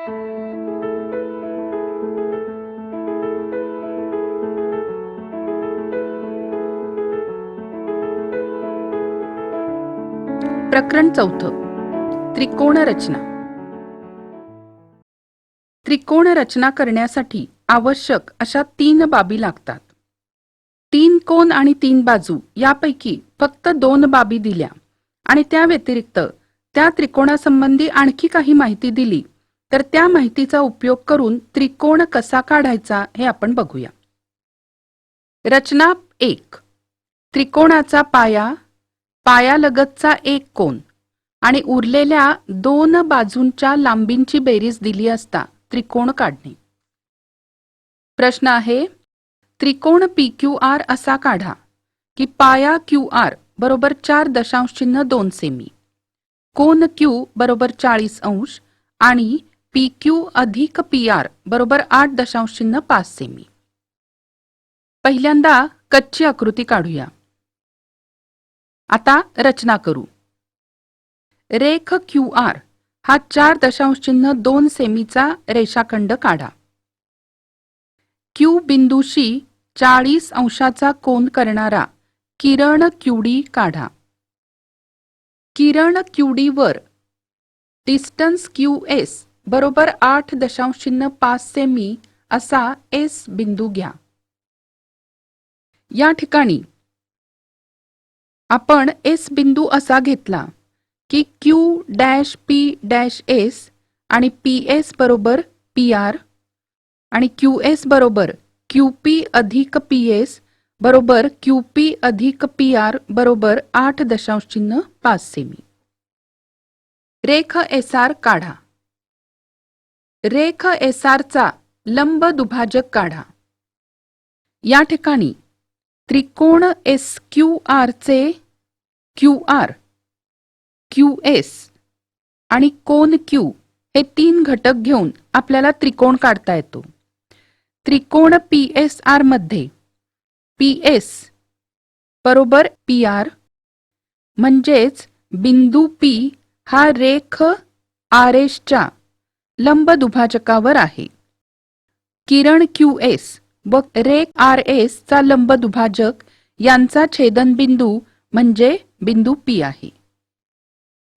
प्रकरण 4. त्रिकोण रचना. त्रिकोण रचना करण्यासाठी आवश्यक अशा 3 बाबी लागतात. 3 कोन आणि 3 बाजू यापैकी फक्त 2 बाबी दिल्या आणि त्या व्यतिरिक्त त्या त्रिकोणासंबंधी आणखी काही माहिती दिली तर त्या माहितीचा उपयोग करून त्रिकोण कसा काढायचा हे आपण बघूया. रचना 1. त्रिकोणाचा पाया, पायालगतचा एक कोन आणि उरलेल्या 2 बाजूंच्या लांबींची बेरीज दिली असता त्रिकोण काढणे. प्रश्न आहे, त्रिकोण PQR असा काढा की पाया QR बरोबर 4.2 सेमी, कोन Q बरोबर 40 अंश आणि PQ अधिक PR बरोबर 8.5 सेमी. पहिल्यांदा कच्ची आकृती काढूया. आता रचना करू. रेख QR हा 4.2 सेमीचा रेषाखंड काढा. Q बिंदूशी 40 अंशाचा कोन करणारा किरण QD काढा. किरण QD वर डिस्टन्स QS बरोबर 8.5 सेमी असा S बिंदू घ्या. या ठिकाणी आपण S बिंदू असा घेतला की Q'P' आणि PS बरोबर PR आणि QS बरोबर QP अधिक PS बरोबर QP अधिक PR बरोबर 8.5 सेमी. रेख SR काढा. रेख SR चा लंब दुभाजक काढा. या ठिकाणी त्रिकोण SQR चे QR, QS आणि कोन Q हे 3 घटक घेऊन आपल्याला त्रिकोण काढता येतो. त्रिकोण PSR मध्ये PS बरोबर PR म्हणजेच बिंदू P हा रेख RS च्या लंब दुभाजकावर आहे. किरण QS व रेख RS चा लंब दुभाजक यांचा छेदनबिंदू म्हणजे बिंदू P आहे.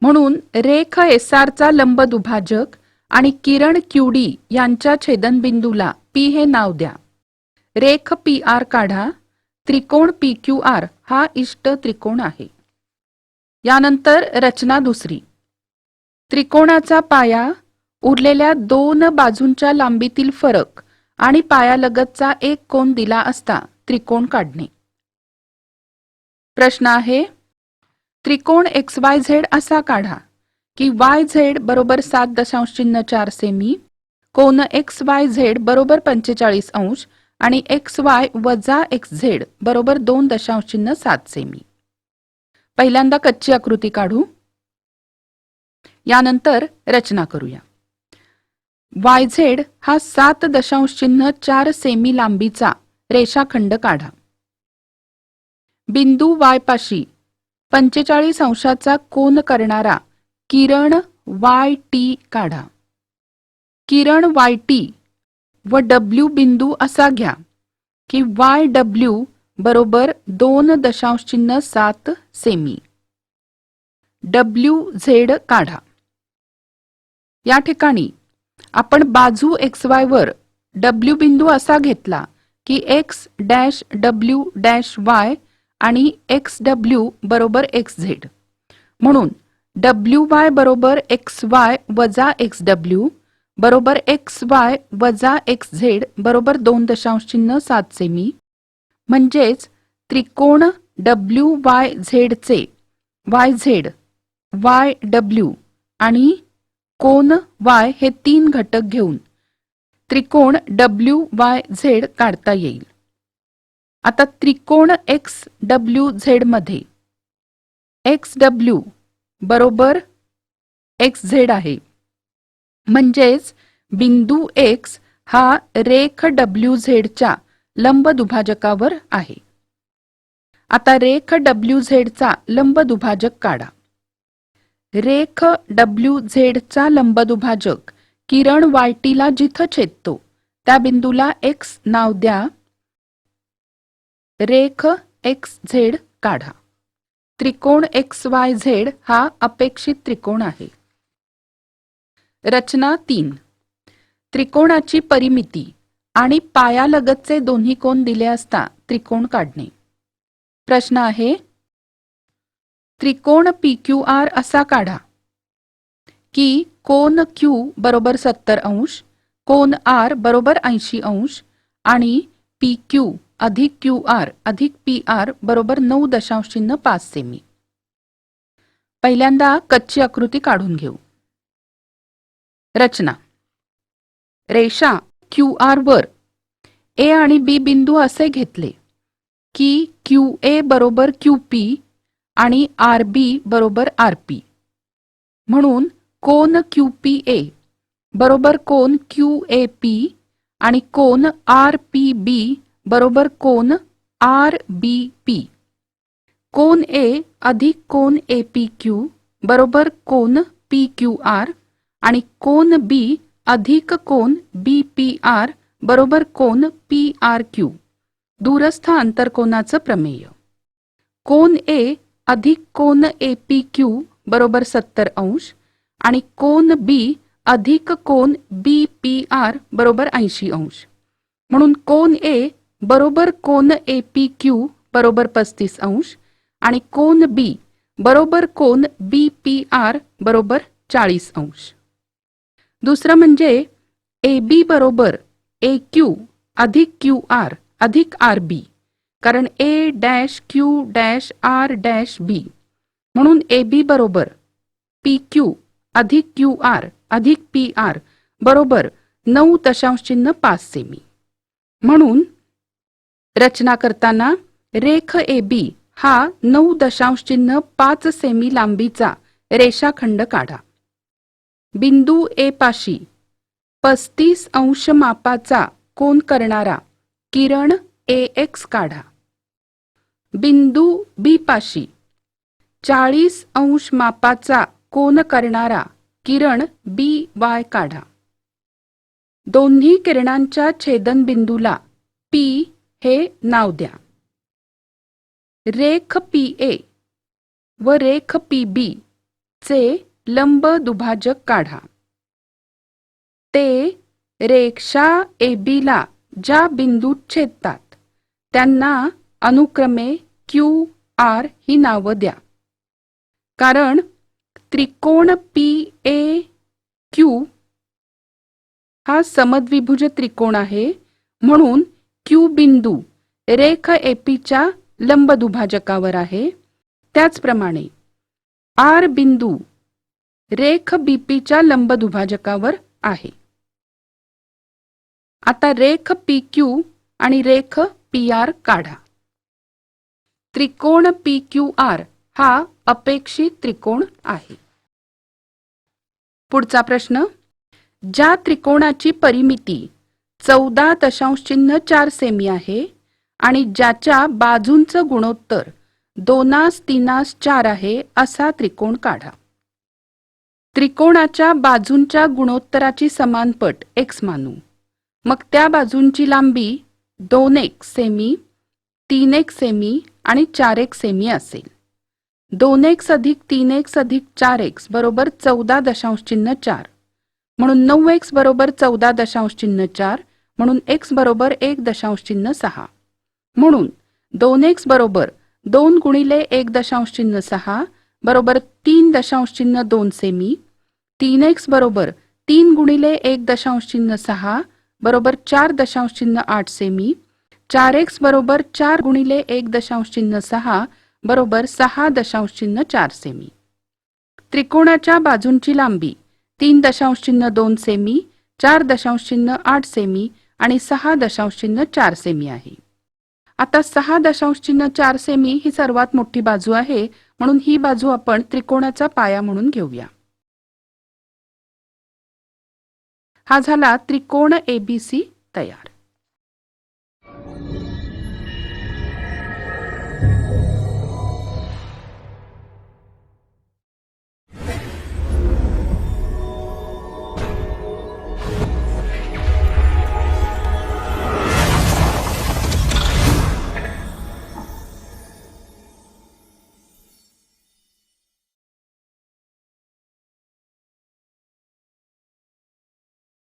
म्हणून रेख SR चा लंब दुभाजक आणि किरण QD यांच्या छेदनबिंदूला P हे नाव द्या. रेख PR काढा. त्रिकोण PQR हा इष्ट त्रिकोण आहे. यानंतर रचना दुसरी. त्रिकोणाचा पाया, उरलेल्या 2 बाजूंच्या लांबीतील फरक आणि पायालगतचा एक कोन दिला असता त्रिकोण काढणे. प्रश्न आहे, त्रिकोण XYZ असा काढा की YZ बरोबर 7.4 सेमी, कोन XYZ बरोबर 45 अंश आणि XY वजा XZ बरोबर 2.7 सेमी. पहिल्यांदा कच्ची आकृती काढू. यानंतर रचना करूया. YZ हा 7.4 सेमी लांबीचा रेषाखंड काढा. बिंदू Y पाशी 45 अंशाचा कोन करणारा किरण YT काढा. किरण YT व W बिंदू असा घ्या की YW बरोबर 2.7 सेमी. WZ काढा. या ठिकाणी आपण बाजू XY वर W बिंदू असा घेतला की X'W' आणि XW बरोबर XZ. म्हणून WY बरोबर XY वजा XW बरोबर XY वजा XZ बरोबर 2.7 सेमी. म्हणजेच त्रिकोण WYZ चे YZ, YW आणि कोन Y हे 3 घटक घेऊन त्रिकोण WYZ काढता येईल. आता त्रिकोण XWZ मध्ये XW बरोबर XZ आहे. म्हणजेच बिंदू X हा रेख WZ च्या लंब दुभाजकावर आहे. आता रेख WZ चा लंब दुभाजक काढा. रेख WZ चा लंब दुभाजक किरण वायटीला जिथं छेदतो त्या बिंदूला एक्स नाव द्या. रेख एक्स झेड काढा. त्रिकोण एक्स वाय झेड हा अपेक्षित त्रिकोण आहे. रचना 3. त्रिकोणाची परिमिती आणि पायालगतचे दोन्ही कोन दिले असता त्रिकोण काढणे. प्रश्न आहे, त्रिकोण PQR असा काढा की कोन Q बरोबर 70 अंश, कोन R बरोबर 80 अंश आणि PQ अधिक QR अधिक PR बरोबर 9.5 सेमी. पहिल्यांदा कच्ची आकृती काढून घेऊ. रचना. रेषा QR वर A आणि B बिंदू असे घेतले की QA बरोबर QP आणि RB बरोबर RP. म्हणून कोन QPA बरोबर कोन QAP आणि कोन RPB बरोबर कोन RBP. कोन A अधिक कोन APQ बरोबर कोन PQR आणि कोन B अधिक कोन BPR बरोबर कोन PRQ. दूरस्थ आंतरकोनाचं प्रमेय. कोन A अधिक कोन APQ बरोबर 70 अंश आणि कोन B अधिक कोन BPR बरोबर 80 अंश. म्हणून कोन A बरोबर कोन APQ बरोबर 35 अंश आणि कोन B बरोबर कोन BPR बरोबर 40 अंश. दुसरं म्हणजे AB बरोबर AQ अधिक QR अधिक RB, कारण A-Q-R-B. म्हणून AB बरोबर PQ अधिक QR अधिक PR बरोबर 9.5 सेमी. म्हणून रचना करताना रेख AB हा 9.5 सेमी लांबीचा रेषाखंड काढा. बिंदू A पाशी 35 अंश मापाचा कोन करणारा किरण AX काढा. बिंदू B पाशी 40 अंश मापाचा कोन करणारा किरण BY काढा. दोन्ही किरणांच्या छेदनबिंदूला P हे नाव द्या. रेख PA व रेख PB चे लंब दुभाजक काढा. ते रेषा AB ला ज्या बिंदूत छेदतात त्यांना अनुक्रमे Q, R ही नावं द्या. कारण त्रिकोण PAQ हा समद्विभुज त्रिकोण आहे, म्हणून Q बिंदू रेख AP च्या लंब दुभाजकावर आहे. त्याचप्रमाणे R बिंदू रेख BP च्या लंब दुभाजकावर आहे. आता रेख PQ आणि रेख PR काढा. त्रिकोण PQR हा अपेक्षित त्रिकोण आहे. पुढचा प्रश्न. ज्या त्रिकोणाची परिमिती 14.4 सेमी आहे आणि ज्याच्या बाजूंचं गुणोत्तर 2:3:4 आहे असा त्रिकोण काढा. त्रिकोणाच्या बाजूंच्या गुणोत्तराची समानपट x मानू. मग त्या बाजूंची लांबी 2x सेमी, 3x सेमी आणि 4x सेमी असेल. 2x अधिक 3x अधिक 4x बरोबर 14.4. म्हणून 9x बरोबर 14.4. म्हणून x बरोबर 1.6. म्हणून 2x बरोबर 2 गुणिले 1.6 बरोबर 3.2 सेमी. 3x बरोबर 3 गुणिले 1.6 बरोबर 4.8 सेमी. 4x बरोबर 4 गुणिले 1.6 बरोबर 6.4 सेमी. त्रिकोणाच्या बाजूंची लांबी 3.2 सेमी, 4.8 सेमी आणि 6.4 सेमी आहे. आता 6.4 सेमी ही सर्वात मोठी बाजू आहे, म्हणून ही बाजू आपण त्रिकोणाचा पाया म्हणून घेऊया. हा झाला त्रिकोण ABC तयार.